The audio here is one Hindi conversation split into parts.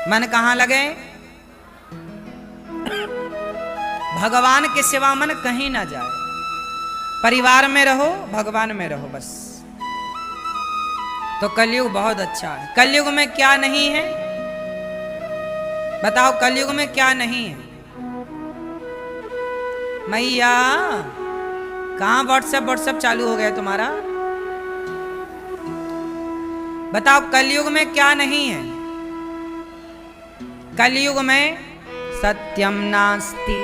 मन कहाँ लगे? भगवान के सिवा मन कहीं ना जाए। परिवार में रहो, भगवान में रहो बस। तो कलयुग बहुत अच्छा है। कलयुग में क्या नहीं है बताओ? कलयुग में क्या नहीं है? मैया कहाँ व्हाट्सएप चालू हो गया तुम्हारा? बताओ कलयुग में क्या नहीं है? कलयुग में सत्यम नास्ति।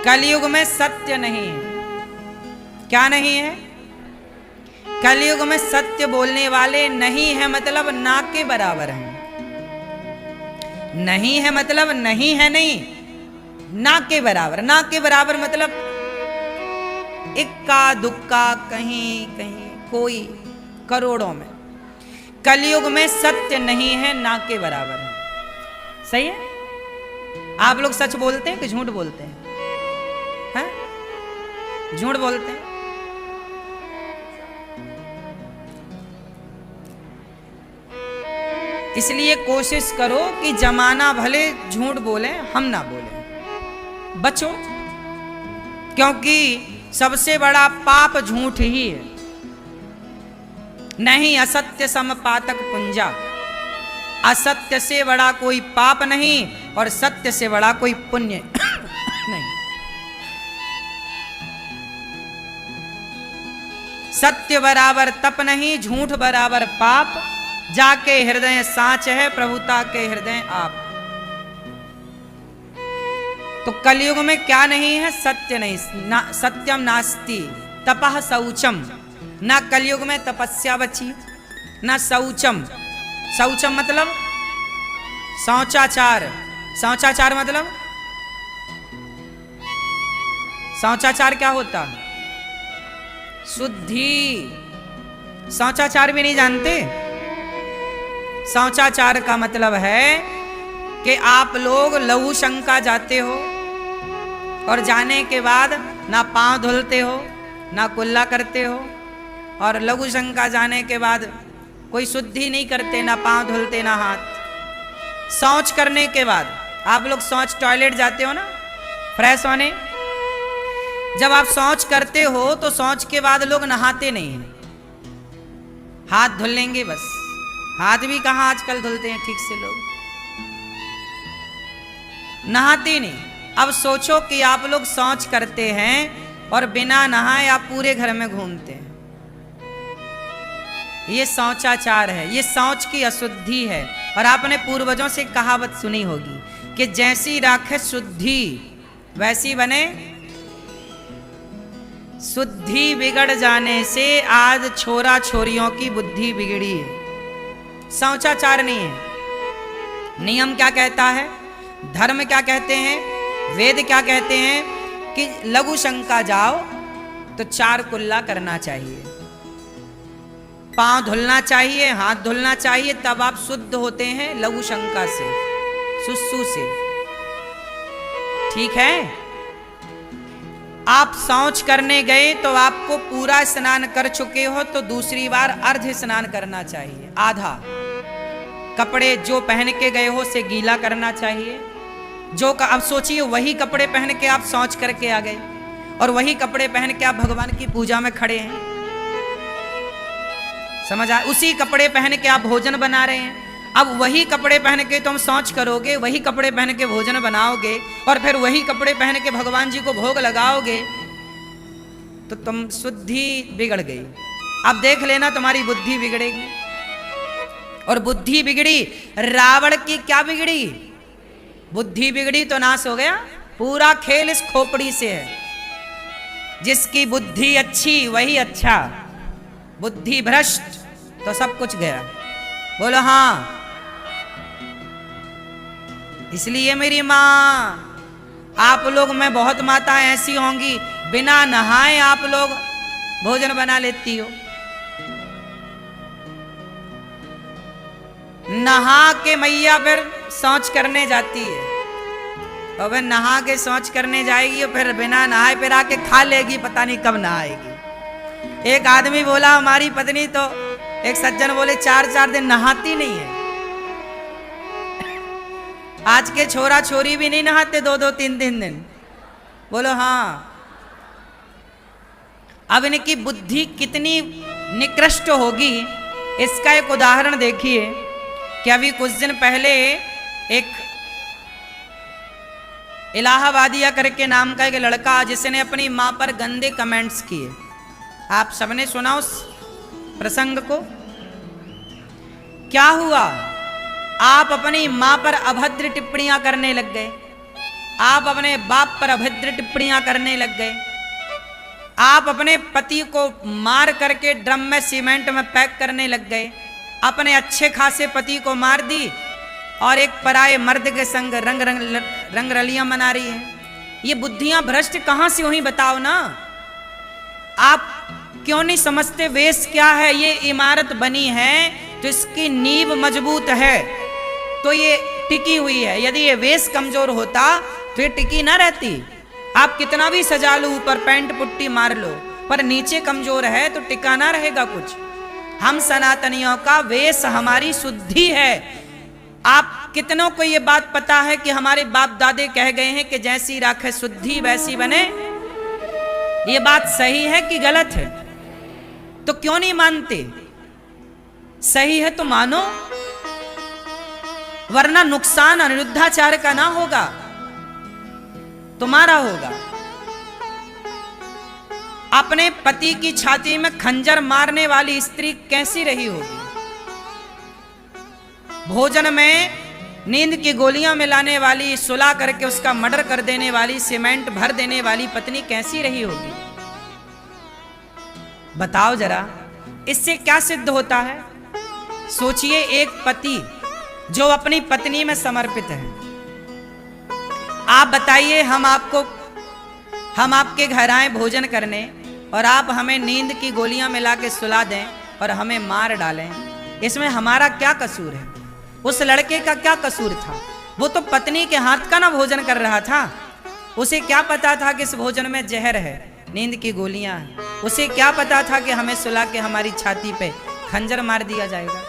कलयुग में सत्य नहीं है। क्या नहीं है? कलयुग में सत्य बोलने वाले नहीं है, मतलब ना के बराबर हैं। नहीं है मतलब नहीं है, नहीं, ना के बराबर। ना के बराबर मतलब इक्का दुक्का, कहीं कहीं, कोई, करोड़ों में। कलयुग में सत्य नहीं है, ना के बराबर है। सही है? आप लोग सच बोलते हैं कि झूठ बोलते हैं? हैं? झूठ बोलते हैं। इसलिए कोशिश करो कि जमाना भले झूठ बोले, हम ना बोले, बचो। क्योंकि सबसे बड़ा पाप झूठ ही है। नहीं असत्य समपातक पुंजा। असत्य से बड़ा कोई पाप नहीं और सत्य से बड़ा कोई पुण्य नहीं। सत्य बराबर तप नहीं, झूठ बराबर पाप। जाके हृदय साच है, प्रभुता के हृदय आप। तो कलयुग में क्या नहीं है? सत्य नहीं। ना सत्यम नास्ति तपः शौचम। ना कलयुग में तपस्या बची, ना शौचम। शौचम मतलब शौचाचार। शौचाचार मतलब, शौचाचार क्या होता? शुद्धि। शौचाचार भी नहीं जानते? शौचाचार का मतलब है कि आप लोग लघु शंका जाते हो और जाने के बाद ना पांव धुलते हो, ना कुल्ला करते हो, और लघु शंका जाने के बाद कोई शुद्धि नहीं करते, ना पांव धुलते ना हाथ। शौच करने के बाद आप लोग शौच टॉयलेट जाते हो ना फ्रेश होने। जब आप शौच करते हो तो शौच के बाद लोग नहाते नहीं हैं, हाथ धुल लेंगे बस। हाथ भी कहाँ आजकल धुलते हैं ठीक से लोग, नहाते नहीं। अब सोचो कि आप लोग शौच करते हैं और बिना नहाए आप पूरे घर में घूमते हैं। ये शौचाचार है, ये शौच की अशुद्धि है। और आपने पूर्वजों से कहावत सुनी होगी कि जैसी राखे शुद्धि वैसी बने। शुद्धि बिगड़ जाने से आज छोरा छोरियों की बुद्धि बिगड़ी है। शौचाचार नहीं है। नियम क्या कहता है? धर्म क्या कहते हैं? वेद क्या कहते हैं? कि लघु शंका जाओ तो 4 कुल्ला करना चाहिए, पांव धुलना चाहिए, हाथ धुलना चाहिए, तब आप शुद्ध होते हैं लघु शंका से, सुसु से। ठीक है? आप शौच करने गए तो आपको पूरा स्नान कर चुके हो तो दूसरी बार अर्ध स्नान करना चाहिए। आधा कपड़े जो पहन के गए हो से गीला करना चाहिए। जो अब सोचिए वही कपड़े पहन के आप शौच करके आ गए और वही कपड़े पहन के आप भगवान की पूजा में खड़े हैं। समझ आए? उसी कपड़े पहन के आप भोजन बना रहे हैं। अब वही कपड़े पहन के तुम शौच करोगे, वही कपड़े पहन के भोजन बनाओगे और फिर वही कपड़े पहन के भगवान जी को भोग लगाओगे तो तुम शुद्धि बिगड़ गई। अब देख लेना तुम्हारी बुद्धि बिगड़ेगी। और बुद्धि बिगड़ी, रावण की क्या बिगड़ी? बुद्धि बिगड़ी तो नाश हो गया। पूरा खेल इस खोपड़ी से है। जिसकी बुद्धि अच्छी वही अच्छा, बुद्धि भ्रष्ट तो सब कुछ गया। बोलो हाँ। इसलिए मेरी माँ, आप लोग में बहुत माताएं ऐसी होंगी बिना नहाए आप लोग भोजन बना लेती हो। नहा के मैया फिर शौच करने जाती है और फिर नहा के शौच करने जाएगी और फिर बिना नहाए फिर आके खा लेगी, पता नहीं कब नहाएगी। एक आदमी बोला हमारी पत्नी तो, एक सज्जन बोले 4-4 दिन नहाती नहीं है। आज के छोरा छोरी भी नहीं नहाते 2-2 3-3 दिन। बोलो हाँ। अब इनकी बुद्धि कितनी निकृष्ट होगी, इसका एक उदाहरण देखिए कि अभी कुछ दिन पहले एक इलाहाबादिया करके नाम का एक लड़का जिसने अपनी मां पर गंदे कमेंट्स किए, आप सबने सुना उस प्रसंग को। क्या हुआ, आप अपनी मां पर अभद्र टिप्पणियां करने लग गए, आप अपने बाप पर अभद्र टिप्पणियां करने लग गए, आप अपने पति को मार करके ड्रम में सीमेंट में पैक करने लग गए, अपने अच्छे खासे पति को मार दी और एक पराये मर्द के संग रंग रलियां मना रही है। ये बुद्धियां भ्रष्ट कहां से हुई बताओ ना। आप क्यों नहीं समझते वेश क्या है? ये इमारत बनी है तो इसकी नींव मजबूत है तो ये टिकी हुई है। यदि ये वेश कमजोर होता तो ये टिकी ना रहती। आप कितना भी सजा लो, ऊपर पैंट पुट्टी मार लो, पर नीचे कमजोर है तो टिका ना रहेगा कुछ। हम सनातनियों का वेश हमारी शुद्धि है। आप कितनों को ये बात पता है कि हमारे बाप दादे कह गए हैं कि जैसी राखे शुद्धि वैसी बने? ये बात सही है कि गलत है? तो क्यों नहीं मानते? सही है तो मानो, वरना नुकसान अनिरुद्धाचार्य का ना होगा, तुम्हारा होगा। अपने पति की छाती में खंजर मारने वाली स्त्री कैसी रही होगी? भोजन में नींद की गोलियां मिलाने वाली, सुला करके उसका मर्डर कर देने वाली, सीमेंट भर देने वाली पत्नी कैसी रही होगी? बताओ जरा, इससे क्या सिद्ध होता है? सोचिए, एक पति जो अपनी पत्नी में समर्पित है, आप बताइए, हम आपके घर आए भोजन करने और आप हमें नींद की गोलियां मिला के सुला दें और हमें मार डालें, इसमें हमारा क्या कसूर है? उस लड़के का क्या कसूर था? वो तो पत्नी के हाथ का ना भोजन कर रहा था। उसे क्या पता था कि इस भोजन में जहर है, नींद की गोलियां हैं? उसे क्या पता था कि हमें सुला के हमारी छाती पे खंजर मार दिया जाएगा?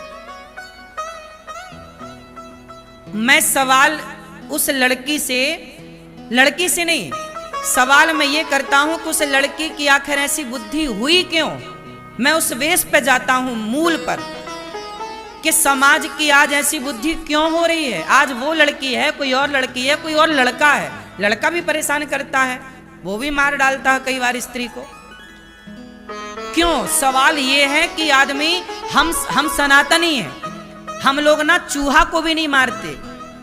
मैं सवाल उस लड़की से नहीं, सवाल मैं ये करता हूं कि उस लड़की की आखिर ऐसी बुद्धि हुई क्यों? मैं उस वेश पे जाता हूं, मूल पर, कि समाज की आज ऐसी बुद्धि क्यों हो रही है। आज वो लड़की है, कोई और लड़की है, कोई और लड़का है, लड़का भी परेशान करता है, वो भी मार डालता है कई बार स्त्री को। क्यों? सवाल ये है कि आदमी, हम सनातनी हैं, हम लोग ना चूहा को भी नहीं मारते,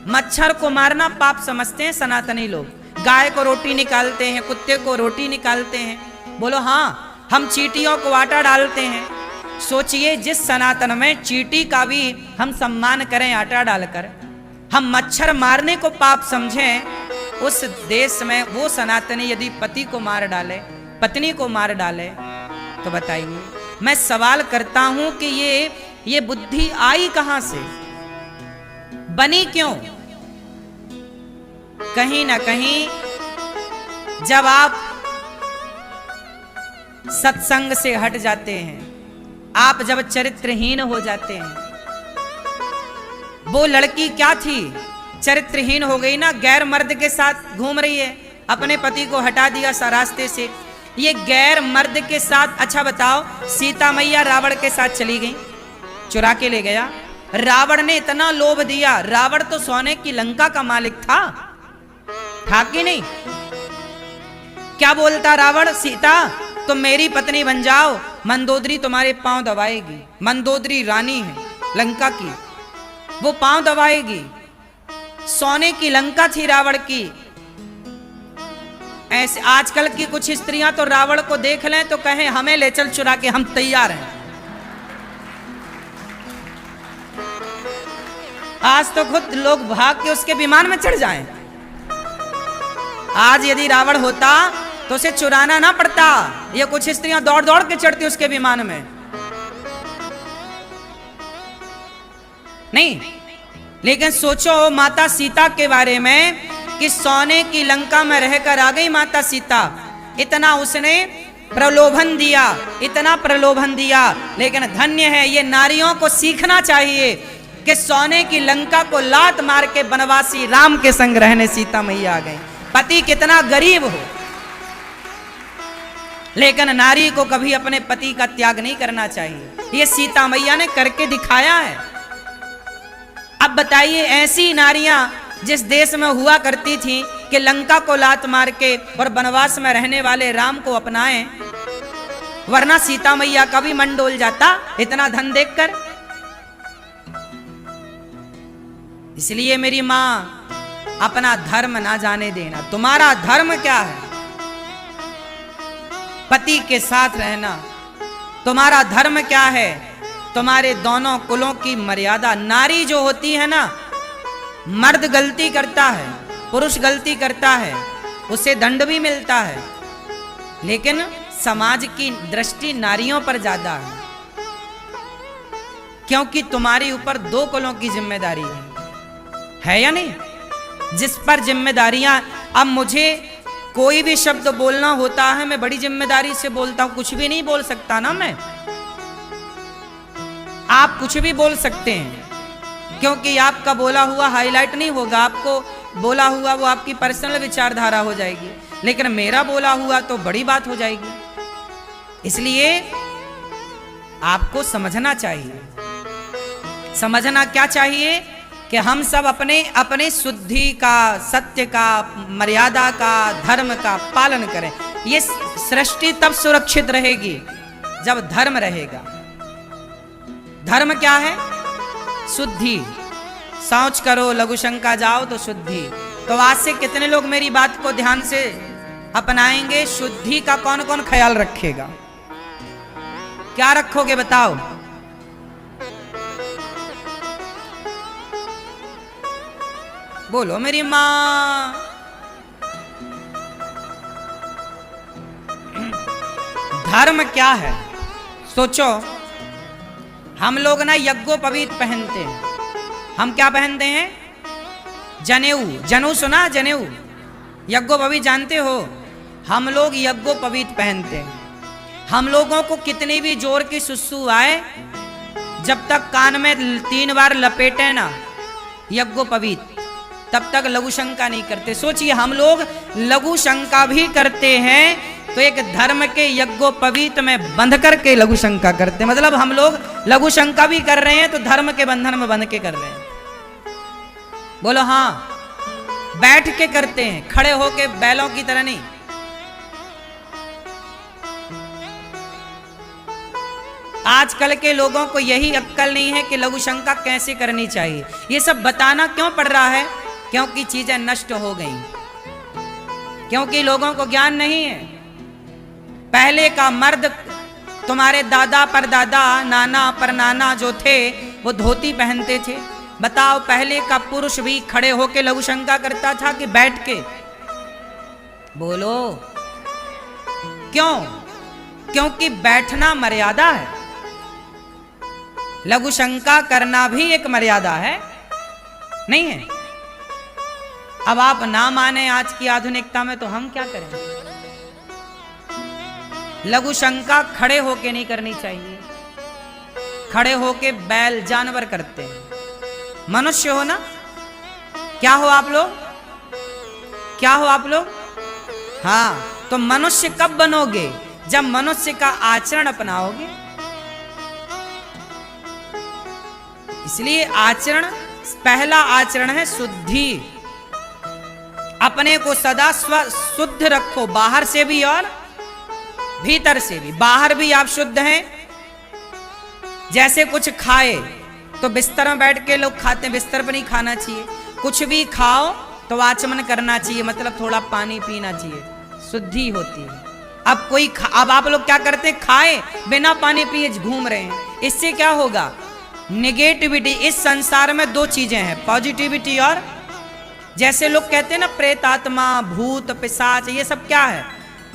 मच्छर को मारना पाप समझते हैं सनातनी लोग। गाय को रोटी निकालते हैं, कुत्ते को रोटी निकालते हैं। बोलो हाँ, हम चींटियों को आटा डालते हैं। सोचिए, जिस सनातन में चींटी का भी हम सम्मान करें आटा डालकर, हम मच्छर मारने को पाप समझें, उस देश में वो सनातनी यदि पति को मार डाले, पत्नी को मार डाले, तो बताइए। मैं सवाल करता हूं कि ये बुद्धि आई कहां से, बनी क्यों? कहीं ना कहीं जब आप सत्संग से हट जाते हैं, आप जब चरित्रहीन हो जाते हैं। वो लड़की क्या थी? चरित्रहीन हो गई ना, गैर मर्द के साथ घूम रही है, अपने पति को हटा दिया सा रास्ते से। ये गैर मर्द के साथ, अच्छा बताओ, सीता मैया रावण के साथ चली गई, चुरा के ले गया। रावण ने इतना लोभ दिया, रावण तो सोने की लंका का मालिक था कि नहीं? क्या बोलता रावण? सीता तुम मेरी पत्नी बन जाओ, मंदोदरी तुम्हारे पांव दबाएगी। मंदोदरी रानी है लंका की, वो पांव दबाएगी। सोने की लंका थी रावण की। ऐसे आजकल की कुछ स्त्रियां तो रावण को देख लें तो कहें हमें ले चल चुरा के, हम तैयार हैं। आज तो खुद लोग भाग के उसके विमान में चढ़ जाएं। आज यदि रावण होता तो उसे चुराना ना पड़ता, ये कुछ स्त्रियां दौड़ दौड़ के चढ़ती उसके विमान में। नहीं, लेकिन सोचो माता सीता के बारे में कि सोने की लंका में रहकर आ गई माता सीता। इतना उसने प्रलोभन दिया, इतना प्रलोभन दिया। लेकिन धन्य है, ये नारियों को सीखना चाहिए कि सोने की लंका को लात मार के वनवासी राम के संग रहने सीता मैया आ गई। पति कितना गरीब हो, लेकिन नारी को कभी अपने पति का त्याग नहीं करना चाहिए। ये सीता मैया ने करके दिखाया है। अब बताइए, ऐसी नारियां जिस देश में हुआ करती थी कि लंका को लात मार के और वनवास में रहने वाले राम को अपनाएं, वरना सीता मैया का भी मन डोल जाता इतना धन देखकर। इसलिए मेरी मां, अपना धर्म ना जाने देना। तुम्हारा धर्म क्या है? पति के साथ रहना। तुम्हारा धर्म क्या है? तुम्हारे दोनों कुलों की मर्यादा। नारी जो होती है ना, मर्द गलती करता है, पुरुष गलती करता है, उसे दंड भी मिलता है, लेकिन समाज की दृष्टि नारियों पर ज्यादा है, क्योंकि तुम्हारे ऊपर दो कुलों की जिम्मेदारी है या नहीं? जिस पर जिम्मेदारियां, अब मुझे कोई भी शब्द बोलना होता है, मैं बड़ी जिम्मेदारी से बोलता हूं। कुछ भी नहीं बोल सकता ना मैं। आप कुछ भी बोल सकते हैं, क्योंकि आपका बोला हुआ हाईलाइट नहीं होगा, आपको बोला हुआ वो आपकी पर्सनल विचारधारा हो जाएगी, लेकिन मेरा बोला हुआ तो बड़ी बात हो जाएगी। इसलिए आपको समझना चाहिए। समझना क्या चाहिए? कि हम सब अपने अपने शुद्धि का, सत्य का, मर्यादा का, धर्म का पालन करें। ये सृष्टि तब सुरक्षित रहेगी जब धर्म रहेगा। धर्म क्या है? शुद्धि। शौच करो, लघु शंका जाओ तो शुद्धि। तो आज से कितने लोग मेरी बात को ध्यान से अपनाएंगे? शुद्धि का कौन कौन ख्याल रखेगा? क्या रखोगे बताओ? बोलो मेरी मां। धर्म क्या है? सोचो, हम लोग ना यज्ञोपवीत पहनते हैं। हम क्या पहनते हैं? जनेऊ। जनेऊ सुना? जनेऊ, यज्ञोपवीत जानते हो? हम लोग यज्ञोपवीत पहनते हैं। हम लोगों को कितनी भी जोर की सुसु आए, जब तक कान में 3 बार लपेटे ना यज्ञोपवीत, तब तक लघु शंका नहीं करते। सोचिए, हम लोग लघु शंका भी करते हैं तो एक धर्म के यज्ञोपवीत में बंध करके लघु शंका करते हैं। मतलब हम लोग लघु शंका भी कर रहे हैं तो धर्म के बंधन में बंध के कर रहे हैं। बोलो हाँ। बैठ के करते हैं, खड़े होके बैलों की तरह नहीं। आजकल के लोगों को यही अक्कल नहीं है कि लघु शंका कैसे करनी चाहिए। ये सब बताना क्यों पड़ रहा है? क्योंकि चीजें नष्ट हो गई, क्योंकि लोगों को ज्ञान नहीं है। पहले का मर्द, तुम्हारे दादा परदादा, नाना परनाना जो थे, वो धोती पहनते थे। बताओ, पहले का पुरुष भी खड़े होके लघु शंका करता था कि बैठ के? बोलो क्यों? क्योंकि बैठना मर्यादा है। लघु शंका करना भी एक मर्यादा है, नहीं है? अब आप ना माने आज की आधुनिकता में, तो हम क्या करें? लघु शंका खड़े होके नहीं करनी चाहिए। खड़े होके बैल जानवर करते हैं। मनुष्य हो ना? क्या हो आप लोग? क्या हो आप लोग? हाँ, तो मनुष्य कब बनोगे? जब मनुष्य का आचरण अपनाओगे। इसलिए आचरण, पहला आचरण है शुद्धि। अपने को सदा शुद्ध रखो, बाहर से भी और भीतर से भी। बाहर भी आप शुद्ध हैं। जैसे कुछ खाए तो बिस्तर में बैठ के लोग खाते हैं, बिस्तर पर नहीं खाना चाहिए। कुछ भी खाओ तो आचमन करना चाहिए, मतलब थोड़ा पानी पीना चाहिए, शुद्धि होती है। अब आप लोग क्या करते हैं? खाए बिना पानी पिए घूम रहे हैं। इससे क्या होगा? नेगेटिविटी। इस संसार में 2 चीजें हैं, पॉजिटिविटी और, जैसे लोग कहते हैं ना प्रेत आत्मा, भूत, पिशाच, ये सब क्या है?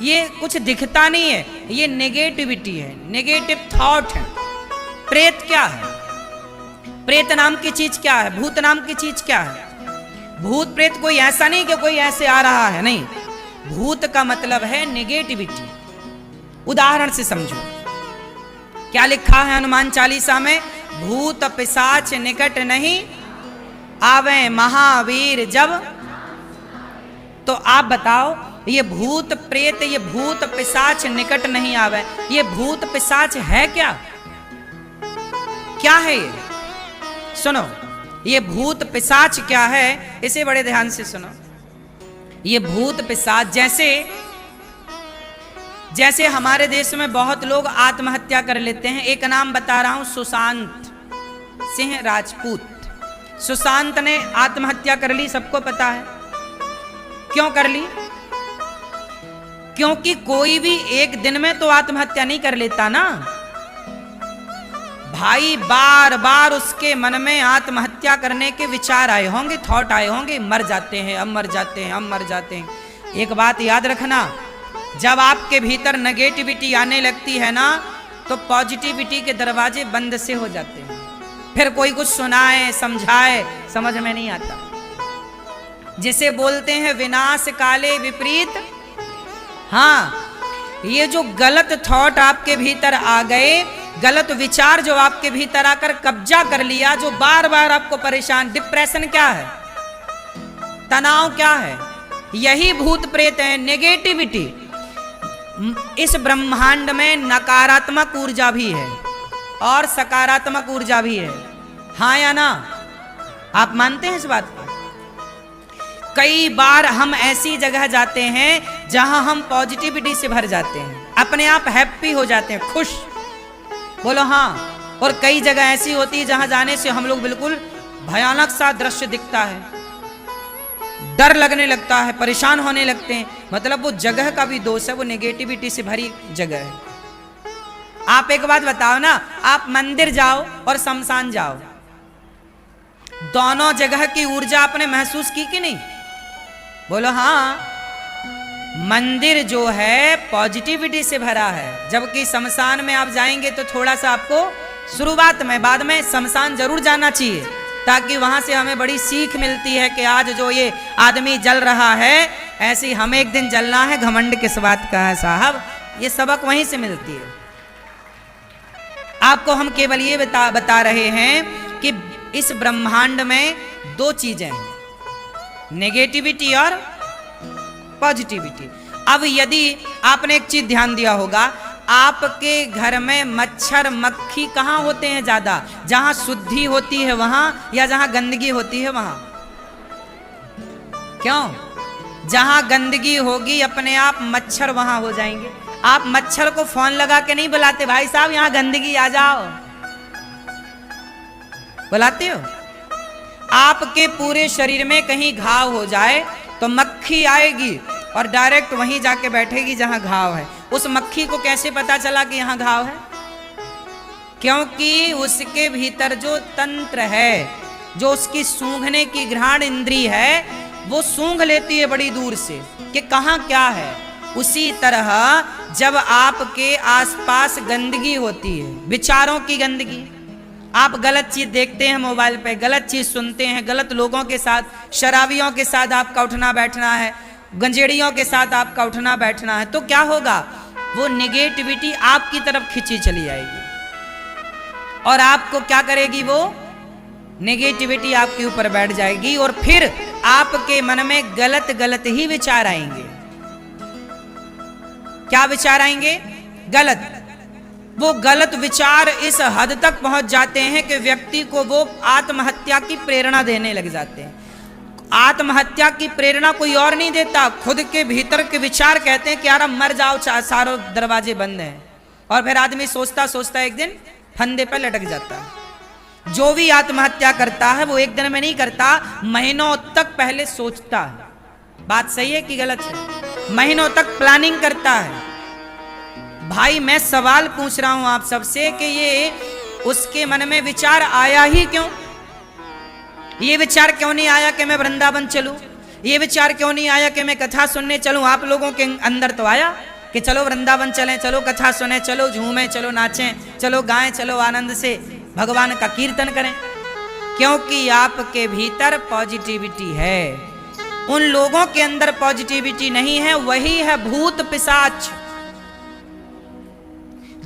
ये कुछ दिखता नहीं है, ये नेगेटिविटी है, नेगेटिव थॉट है। प्रेत क्या है? प्रेत नाम की चीज क्या है? भूत नाम की चीज क्या है? भूत प्रेत कोई ऐसा नहीं कि कोई ऐसे आ रहा है, नहीं। भूत का मतलब है नेगेटिविटी। उदाहरण से समझो, क्या लिखा है हनुमान चालीसा में? भूत पिशाच निकट नहीं आवे महावीर जब। तो आप बताओ, ये भूत प्रेत, ये भूत पिशाच निकट नहीं आवे, ये भूत पिशाच है क्या? क्या है ये? सुनो, ये भूत पिशाच क्या है, इसे बड़े ध्यान से सुनो। ये भूत पिशाच जैसे हमारे देश में बहुत लोग आत्महत्या कर लेते हैं। एक नाम बता रहा हूं, सुशांत सिंह राजपूत। सुशांत ने आत्महत्या कर ली, सबको पता है। क्यों कर ली? क्योंकि कोई भी एक दिन में तो आत्महत्या नहीं कर लेता ना भाई, बार बार उसके मन में आत्महत्या करने के विचार आए होंगे, थॉट आए होंगे, मर जाते हैं, अब मर जाते हैं, अब मर जाते हैं। एक बात याद रखना, जब आपके भीतर नेगेटिविटी आने लगती है ना, तो पॉजिटिविटी के दरवाजे बंद से हो जाते हैं। फिर कोई कुछ सुनाए समझाए समझ में नहीं आता। जिसे बोलते हैं विनाश काले विपरीत। हाँ, ये जो गलत थॉट आपके भीतर आ गए, गलत विचार जो आपके भीतर आकर कब्जा कर लिया, जो बार बार आपको परेशान, डिप्रेशन क्या है, तनाव क्या है, यही भूत प्रेत है, नेगेटिविटी। इस ब्रह्मांड में नकारात्मक ऊर्जा भी है और सकारात्मक ऊर्जा भी है, हाँ या ना? आप मानते हैं इस बात को? कई बार हम ऐसी जगह जाते हैं जहां हम पॉजिटिविटी से भर जाते हैं, अपने आप हैप्पी हो जाते हैं, खुश, बोलो हाँ। और कई जगह ऐसी होती है जहां जाने से हम लोग बिल्कुल भयानक सा दृश्य दिखता है, डर लगने लगता है, परेशान होने लगते हैं। मतलब वो जगह का भी दोष है, वो नेगेटिविटी से भरी जगह है। आप एक बात बताओ ना, आप मंदिर जाओ और शमशान जाओ, दोनों जगह की ऊर्जा आपने महसूस की कि नहीं? बोलो हाँ। मंदिर जो है पॉजिटिविटी से भरा है, जबकि शमशान में आप जाएंगे तो थोड़ा सा आपको शुरुआत में, बाद में शमशान जरूर जाना चाहिए, ताकि वहां से हमें बड़ी सीख मिलती है कि आज जो ये आदमी जल रहा है, ऐसे ही हमें एक दिन जलना है। घमंड किस बात का है साहब, ये सबक वहीं से मिलती है। आपको हम केवल ये बता रहे हैं कि इस ब्रह्मांड में दो चीजें हैं, नेगेटिविटी और पॉजिटिविटी। अब यदि आपने एक चीज ध्यान दिया होगा, आपके घर में मच्छर मक्खी कहाँ होते हैं ज्यादा? जहां शुद्धि होती है वहां, या जहां गंदगी होती है वहां? क्यों? जहां गंदगी होगी अपने आप मच्छर वहां हो जाएंगे। आप मच्छर को फोन लगा के नहीं बुलाते, भाई साहब यहां गंदगी आ जाओ, बुलाते हो? आपके पूरे शरीर में कहीं घाव हो जाए तो मक्खी आएगी और डायरेक्ट वहीं जाके बैठेगी जहां घाव है। उस मक्खी को कैसे पता चला कि यहां घाव है? क्योंकि उसके भीतर जो तंत्र है, जो उसकी सूंघने की घ्राण इंद्री है, वो सूंघ लेती है बड़ी दूर से कि कहां क्या है। उसी तरह जब आपके आसपास गंदगी होती है, विचारों की गंदगी, आप गलत चीज देखते हैं मोबाइल पे, गलत चीज सुनते हैं, गलत लोगों के साथ, शराबियों के साथ आपका उठना बैठना है, गंजेड़ियों के साथ आपका उठना बैठना है, तो क्या होगा? वो नेगेटिविटी आपकी तरफ खींची चली आएगी और आपको क्या करेगी? वो नेगेटिविटी आपके ऊपर बैठ जाएगी और फिर आपके मन में गलत गलत ही विचार आएंगे। क्या विचार आएंगे? गलत। वो गलत विचार इस हद तक पहुंच जाते हैं कि व्यक्ति को वो आत्महत्या की प्रेरणा देने लग जाते हैं। आत्महत्या की प्रेरणा कोई और नहीं देता, खुद के भीतर के विचार कहते हैं कि यार मर जाओ, सारे दरवाजे बंद हैं। और फिर आदमी सोचता सोचता एक दिन फंदे पर लटक जाता है। जो भी आत्महत्या करता है वो एक दिन में नहीं करता, महीनों तक पहले सोचता है। बात सही है कि गलत है? महीनों तक प्लानिंग करता है। भाई मैं सवाल पूछ रहा हूं आप सबसे कि ये उसके मन में विचार आया ही क्यों? ये विचार क्यों नहीं आया कि मैं वृंदावन चलूं? ये विचार क्यों नहीं आया कि मैं कथा सुनने चलूं? आप लोगों के अंदर तो आया कि चलो वृंदावन चलें, चलो कथा सुने, चलो झूमें, चलो नाचें, चलो गाएं, चलो आनंद से भगवान का कीर्तन करें, क्योंकि आपके भीतर पॉजिटिविटी है। उन लोगों के अंदर पॉजिटिविटी नहीं है, वही है भूत पिशाच,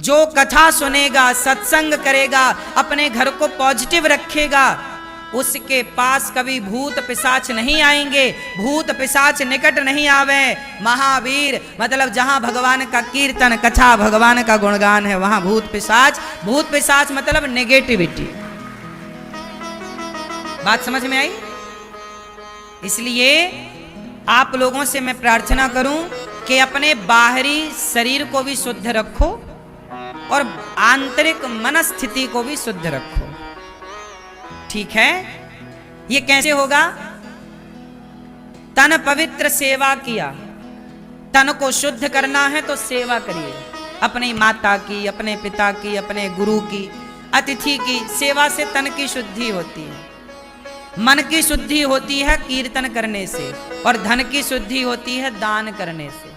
जो कथा सुनेगा, सत्संग करेगा, अपने घर को पॉजिटिव रखेगा, उसके पास कभी भूत पिशाच नहीं आएंगे, भूत पिशाच निकट नहीं आवे। महावीर मतलब जहां भगवान का कीर्तन कथा, भगवान का गुणगान है, वहां भूत पिशाच मतलब नेगेटिविटी। बात समझ में आई? इसलिए आप लोगों से मैं प्रार्थना करूं कि अपने बाहरी शरीर को भी शुद्ध रखो और आंतरिक मनस्थिति को भी शुद्ध रखो। ठीक है? ये कैसे होगा? तन पवित्र सेवा किया, तन को शुद्ध करना है तो सेवा करिए, अपनी माता की, अपने पिता की, अपने गुरु की, अतिथि की सेवा से तन की शुद्धि होती है। मन की शुद्धि होती है कीर्तन करने से, और धन की शुद्धि होती है दान करने से।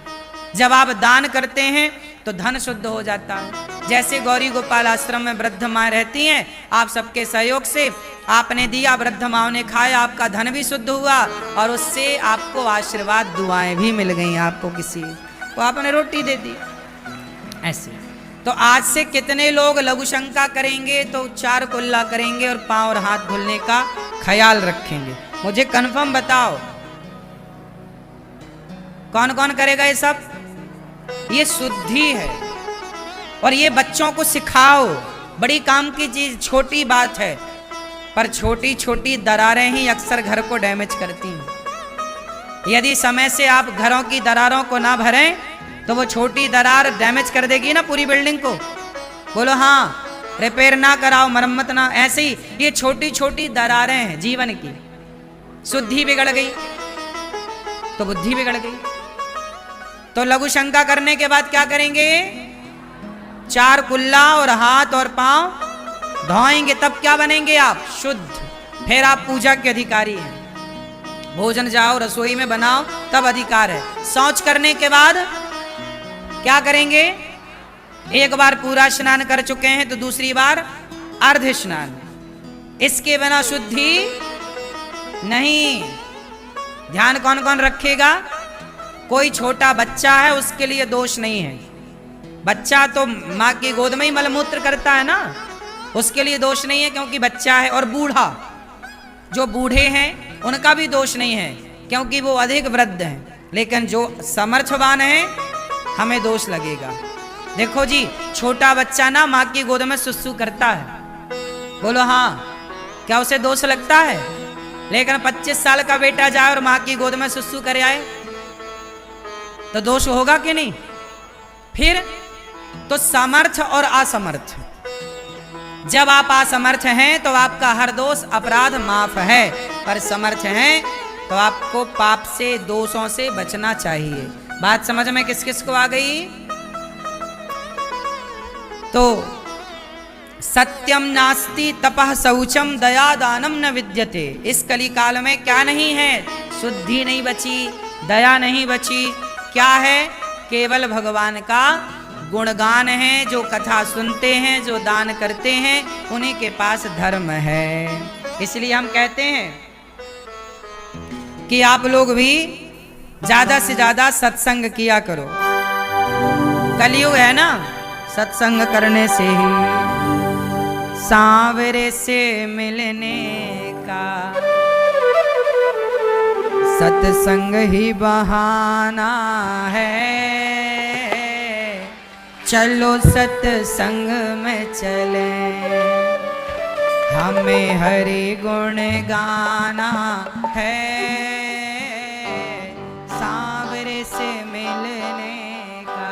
जब आप दान करते हैं तो धन शुद्ध हो जाता है। जैसे गौरी गोपाल आश्रम में वृद्ध माँ रहती हैं, आप सबके सहयोग से आपने दिया, वृद्ध माँ ने खाया, आपका धन भी शुद्ध हुआ और उससे आपको आशीर्वाद दुआएं भी मिल गई। आपको किसी को आपने रोटी दे दी। ऐसे तो आज से कितने लोग लघु शंका करेंगे तो 4 कुल्ला करेंगे और पांव और हाथ धुलने का ख्याल रखेंगे? मुझे कन्फर्म बताओ कौन कौन करेगा ये सब? ये शुद्धि है और ये बच्चों को सिखाओ। बड़ी काम की चीज, छोटी बात है, पर छोटी छोटी दरारें ही अक्सर घर को डैमेज करती हैं। यदि समय से आप घरों की दरारों को ना भरें तो वो छोटी दरार डैमेज कर देगी ना पूरी बिल्डिंग को। बोलो हाँ। रिपेयर ना कराओ, मरम्मत ना, ऐसे ही ये छोटी छोटी दरारें हैं जीवन की। शुद्धि बिगड़ गई तो बुद्धि बिगड़ गई। तो लघु शंका करने के बाद क्या करेंगे? 4 कुल्ला और हाथ और पांव धोएंगे, तब क्या बनेंगे आप? शुद्ध। फिर आप पूजा के अधिकारी हैं। भोजन जाओ रसोई में बनाओ तब अधिकार है। शौच करने के बाद क्या करेंगे? एक बार पूरा स्नान कर चुके हैं तो दूसरी बार अर्ध स्नान। इसके बिना शुद्धि नहीं। ध्यान कौन कौन रखेगा? कोई छोटा बच्चा है उसके लिए दोष नहीं है। बच्चा तो माँ की गोद में ही मलमूत्र करता है ना, उसके लिए दोष नहीं है क्योंकि बच्चा है। और बूढ़ा, जो बूढ़े हैं उनका भी दोष नहीं है क्योंकि वो अधिक वृद्ध हैं। लेकिन जो समर्थवान है हमें दोष लगेगा। देखो जी, छोटा बच्चा ना माँ की गोद में सुसु करता है। बोलो हाँ। क्या उसे दोष लगता है? लेकिन 25 साल का बेटा जाए और माँ की गोद में सुसु करे आए तो दोष होगा कि नहीं? फिर तो समर्थ और असमर्थ, जब आप असमर्थ हैं तो आपका हर दोष अपराध माफ है, पर समर्थ हैं तो आपको पाप से, दोषों से बचना चाहिए। बात समझ में किस किस को आ गई? तो सत्यम नास्ति तपः शौचम दया दानम न विद्यते। इस कली काल में क्या नहीं है? शुद्धि नहीं बची, दया नहीं बची। क्या है? केवल भगवान का गुणगान है। जो कथा सुनते हैं, जो दान करते हैं, उन्हीं के पास धर्म है। इसलिए हम कहते हैं कि आप लोग भी ज्यादा से ज्यादा सत्संग किया करो। कलयुग है ना, सत्संग करने से ही सांवरे से मिलने का, सत्संग ही बहाना है। चलो सत्संग में चले, हमें हरि गुण गाना है। सांवरे से मिलने का।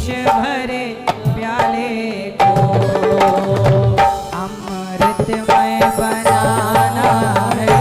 भरे प्याले को अमृतमय बनाना है।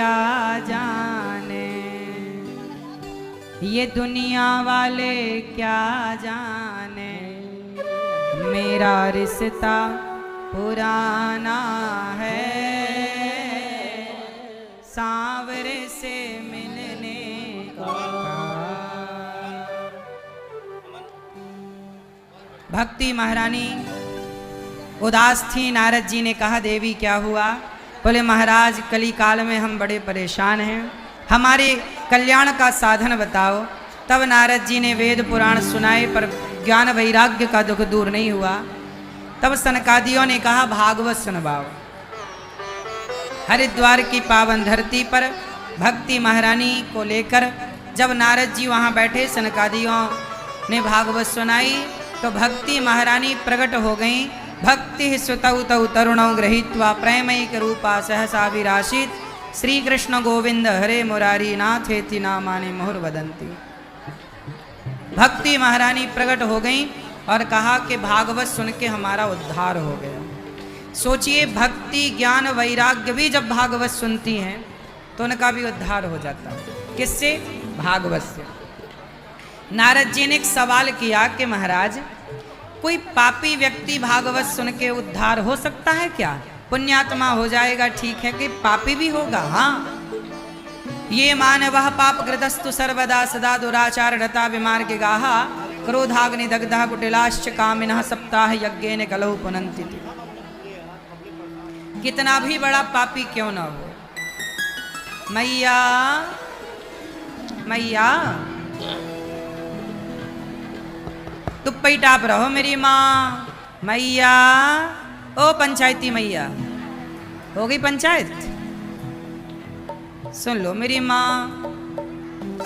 क्या जाने, ये दुनिया वाले क्या जाने, मेरा रिश्ता पुराना है, सांवरे से मिलने का। भक्ति महारानी उदास थी। नारद जी ने कहा, देवी क्या हुआ? बोले, महाराज कली काल में हम बड़े परेशान हैं, हमारे कल्याण का साधन बताओ। तब नारद जी ने वेद पुराण सुनाए, पर ज्ञान वैराग्य का दुख दूर नहीं हुआ। तब सनकादियों ने कहा, भागवत सुनवाओ। हरिद्वार की पावन धरती पर भक्ति महारानी को लेकर जब नारद जी वहाँ बैठे, सनकादियों ने भागवत सुनाई तो भक्ति महारानी प्रकट हो गई। भक्ति सुतौ तौ तरुणौ गृहीत्वा प्रेमैक रूपा सहसा विराशित, श्री कृष्ण गोविंद हरे मुरारी नाथेति नामानि मुहुर्वदन्ति। भक्ति महारानी प्रकट हो गई और कहा कि भागवत सुन के हमारा उद्धार हो गया। सोचिए, भक्ति ज्ञान वैराग्य भी जब भागवत सुनती हैं तो उनका भी उद्धार हो जाता है। किससे? भागवत से। नारद जी ने एक सवाल किया कि महाराज, कोई पापी व्यक्ति भागवत सुन के उद्धार हो सकता है क्या? पुण्यात्मा हो जाएगा, ठीक है, कि पापी भी होगा? हाँ। ये मानवः पाप कृतस्तु सर्वदा सदा दुराचार रता विमार्गिगाः, क्रोधाग्नि दग्धः कुटिलाश्च कामिनः सप्ताह यज्ञेन कलौ पुनन्ति। कितना भी बड़ा पापी क्यों ना हो, मैया मैया तुप्पई टाप रहो मेरी माँ, मैया। ओ पंचायती मैया, हो गई पंचायत? सुन लो मेरी माँ।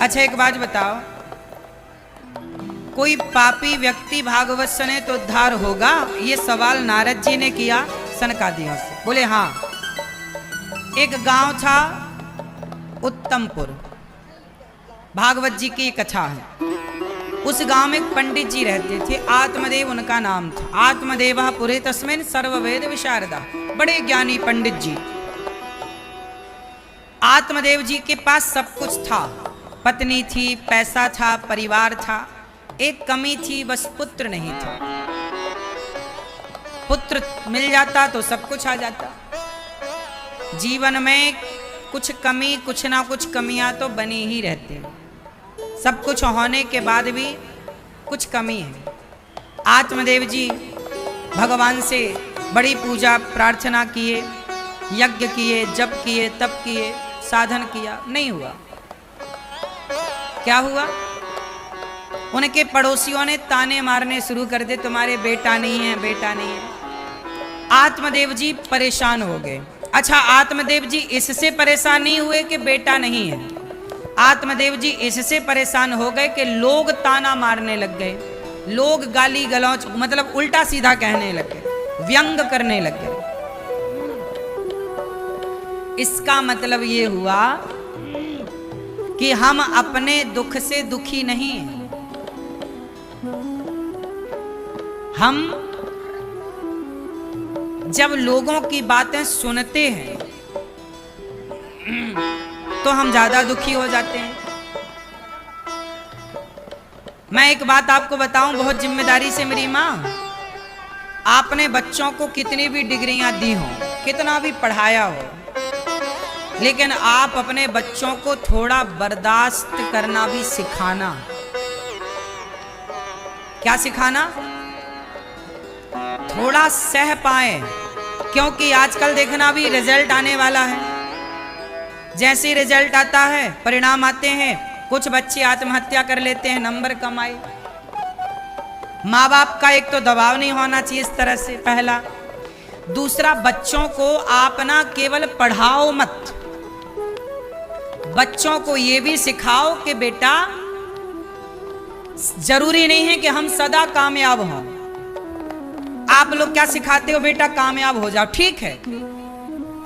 अच्छा एक बात बताओ, कोई पापी व्यक्ति भागवत सुने तो उद्धार होगा? ये सवाल नारद जी ने किया सनकादियों से। बोले हाँ। एक गांव था उत्तमपुर, भागवत जी की कथा है। उस गांव में एक पंडित जी रहते थे, आत्मदेव उनका नाम था। आत्मदेवः पुरे तस्मिन् सर्ववेद विशारदा, बड़े ज्ञानी पंडित जी। आत्मदेव जी के पास सब कुछ था, पत्नी थी, पैसा था, परिवार था। एक कमी थी, बस पुत्र नहीं था। पुत्र मिल जाता तो सब कुछ आ जाता। जीवन में कुछ कमी, कुछ ना कुछ कमियां तो बनी ही रहती हैं। सब कुछ होने के बाद भी कुछ कमी है। आत्मदेव जी भगवान से बड़ी पूजा प्रार्थना किए, यज्ञ किए, जप किए, तप किए, साधन किया, नहीं हुआ। क्या हुआ? उनके पड़ोसियों ने ताने मारने शुरू कर दे, तुम्हारे बेटा नहीं है, बेटा नहीं है। आत्मदेव जी परेशान हो गए। अच्छा, आत्मदेव जी इससे परेशान नहीं हुए कि बेटा नहीं है, आत्मदेव जी इससे परेशान हो गए कि लोग ताना मारने लग गए, लोग गाली गलौच, मतलब उल्टा सीधा कहने लग गए, व्यंग करने लग गए। इसका मतलब ये हुआ कि हम अपने दुख से दुखी नहीं हैं। हम जब लोगों की बातें सुनते हैं तो हम ज्यादा दुखी हो जाते हैं। मैं एक बात आपको बताऊं बहुत जिम्मेदारी से मेरी माँ, आपने बच्चों को कितनी भी डिग्रियां दी हो, कितना भी पढ़ाया हो, लेकिन आप अपने बच्चों को थोड़ा बर्दाश्त करना भी सिखाना। क्या सिखाना? थोड़ा सह पाए, क्योंकि आजकल देखना भी रिजल्ट आने वाला है। जैसे रिजल्ट आता है, परिणाम आते हैं, कुछ बच्चे आत्महत्या कर लेते हैं, नंबर कम आए। माँ बाप का एक तो दबाव नहीं होना चाहिए इस तरह से, पहला। दूसरा, बच्चों को आप ना केवल पढ़ाओ मत, बच्चों को ये भी सिखाओ कि बेटा जरूरी नहीं है कि हम सदा कामयाब हों। आप लोग क्या सिखाते हो? बेटा कामयाब हो जाओ, ठीक है।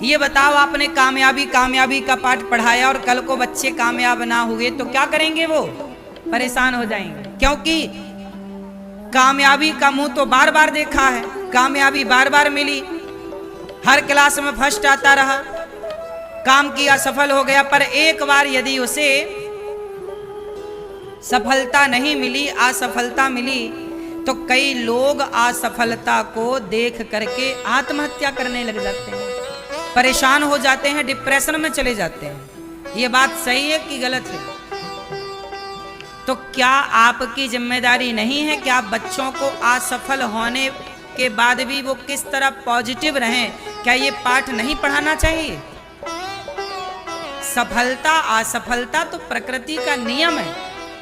ये बताओ, आपने कामयाबी का पाठ पढ़ाया और कल को बच्चे कामयाब ना हुए तो क्या करेंगे? वो परेशान हो जाएंगे, क्योंकि कामयाबी का मुंह तो बार बार देखा है, कामयाबी बार बार मिली, हर क्लास में फर्स्ट आता रहा, काम किया, सफल हो गया, पर एक बार यदि उसे सफलता नहीं मिली, असफलता मिली, तो कई लोग असफलता को देख करके आत्महत्या करने लग जाते हैं, परेशान हो जाते हैं, डिप्रेशन में चले जाते हैं। ये बात सही है कि गलत है? तो क्या आपकी जिम्मेदारी नहीं है कि आप बच्चों को असफल होने के बाद भी वो किस तरह पॉजिटिव रहें? क्या ये पाठ नहीं पढ़ाना चाहिए? सफलता असफलता तो प्रकृति का नियम है।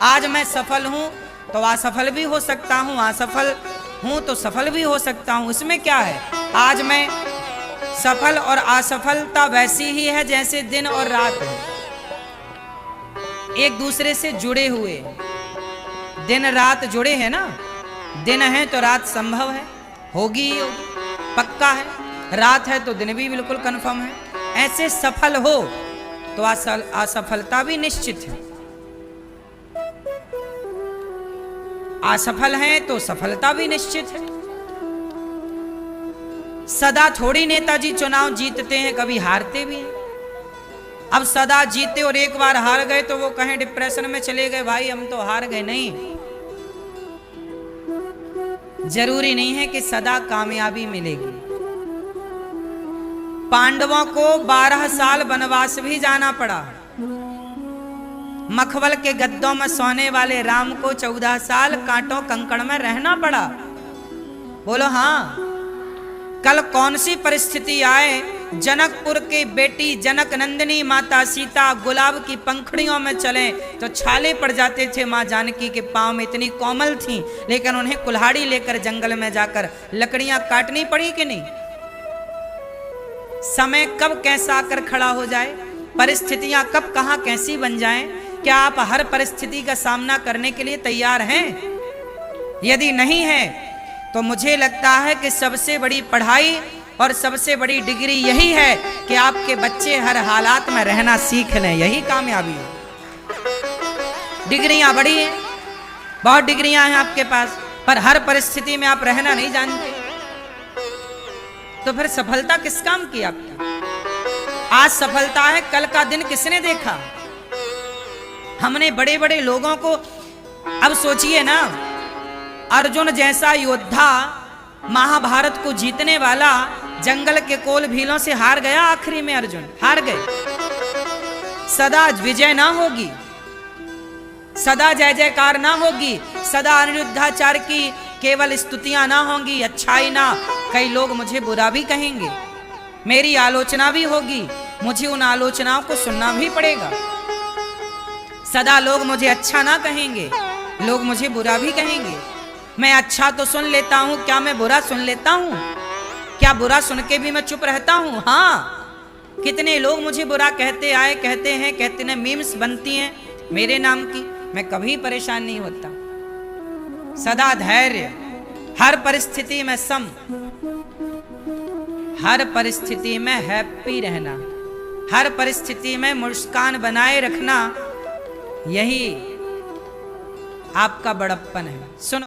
आज मैं सफल हूं तो असफल भी हो सकता हूं, असफल हूं तो सफल भी हो सकता हूं, इसमें क्या है? आज मैं सफल और असफलता वैसी ही है जैसे दिन और रात है, एक दूसरे से जुड़े हुए। दिन रात जुड़े हैं ना, दिन है तो रात संभव है, होगी ही होगी, पक्का है। रात है तो दिन भी बिल्कुल कंफर्म है। ऐसे सफल हो तो असफलता भी निश्चित है, असफल है तो सफलता भी निश्चित है। सदा थोड़ी नेताजी चुनाव जीतते हैं, कभी हारते भी हैं। अब सदा जीते और एक बार हार गए तो वो कहें डिप्रेशन में चले गए, भाई हम तो हार गए। नहीं, जरूरी नहीं है कि सदा कामयाबी मिलेगी। पांडवों को 12 साल वनवास भी जाना पड़ा। मखमल के गद्दों में सोने वाले राम को 14 साल कांटों कंकड़ में रहना पड़ा। बोलो हाँ। कल कौन सी परिस्थिति आए, जनकपुर की बेटी जनक नंदिनी माता सीता गुलाब की पंखड़ियों में चले तो छाले पड़ जाते थे। माँ जानकी के पांव में इतनी कोमल थी, लेकिन उन्हें कुल्हाड़ी लेकर जंगल में जाकर लकड़ियां काटनी पड़ी कि नहीं? समय कब कैसा आकर खड़ा हो जाए, परिस्थितियां कब कहां कैसी बन जाएं, क्या आप हर परिस्थिति का सामना करने के लिए तैयार हैं? यदि नहीं है तो मुझे लगता है कि सबसे बड़ी पढ़ाई और सबसे बड़ी डिग्री यही है कि आपके बच्चे हर हालात में रहना सीख लें। यही कामयाबी है। डिग्रियां बड़ी हैं, बहुत डिग्रियां हैं आपके पास, पर हर परिस्थिति में आप रहना नहीं जानते, तो फिर सफलता किस काम की आपकी? आज सफलता है, कल का दिन किसने देखा? हमने बड़े बड़े लोगों को, अब सोचिए ना, अर्जुन जैसा योद्धा, महाभारत को जीतने वाला, जंगल के कोल भीलों से हार गया। आखिरी में अर्जुन हार गए। सदा विजय ना होगी, सदा जय जयकार ना होगी, सदा अनिरुद्धाचार्य की केवल स्तुतियां ना होंगी, अच्छाई ना, कई लोग मुझे बुरा भी कहेंगे, मेरी आलोचना भी होगी, मुझे उन आलोचनाओं को सुनना भी पड़ेगा। सदा लोग मुझे अच्छा ना कहेंगे, लोग मुझे बुरा भी कहेंगे। मैं अच्छा तो सुन लेता हूं, क्या मैं बुरा सुन लेता हूं? क्या बुरा सुन के भी मैं चुप रहता हूं? हाँ, कितने लोग मुझे बुरा कहते आए, कहते हैं, कहते हैं, मीम्स बनती हैं मेरे नाम की, मैं कभी परेशान नहीं होता। सदा धैर्य, हर परिस्थिति में सम, हर परिस्थिति में हैप्पी रहना, हर परिस्थिति में मुस्कान बनाए रखना, यही आपका बड़प्पन है। सुनो।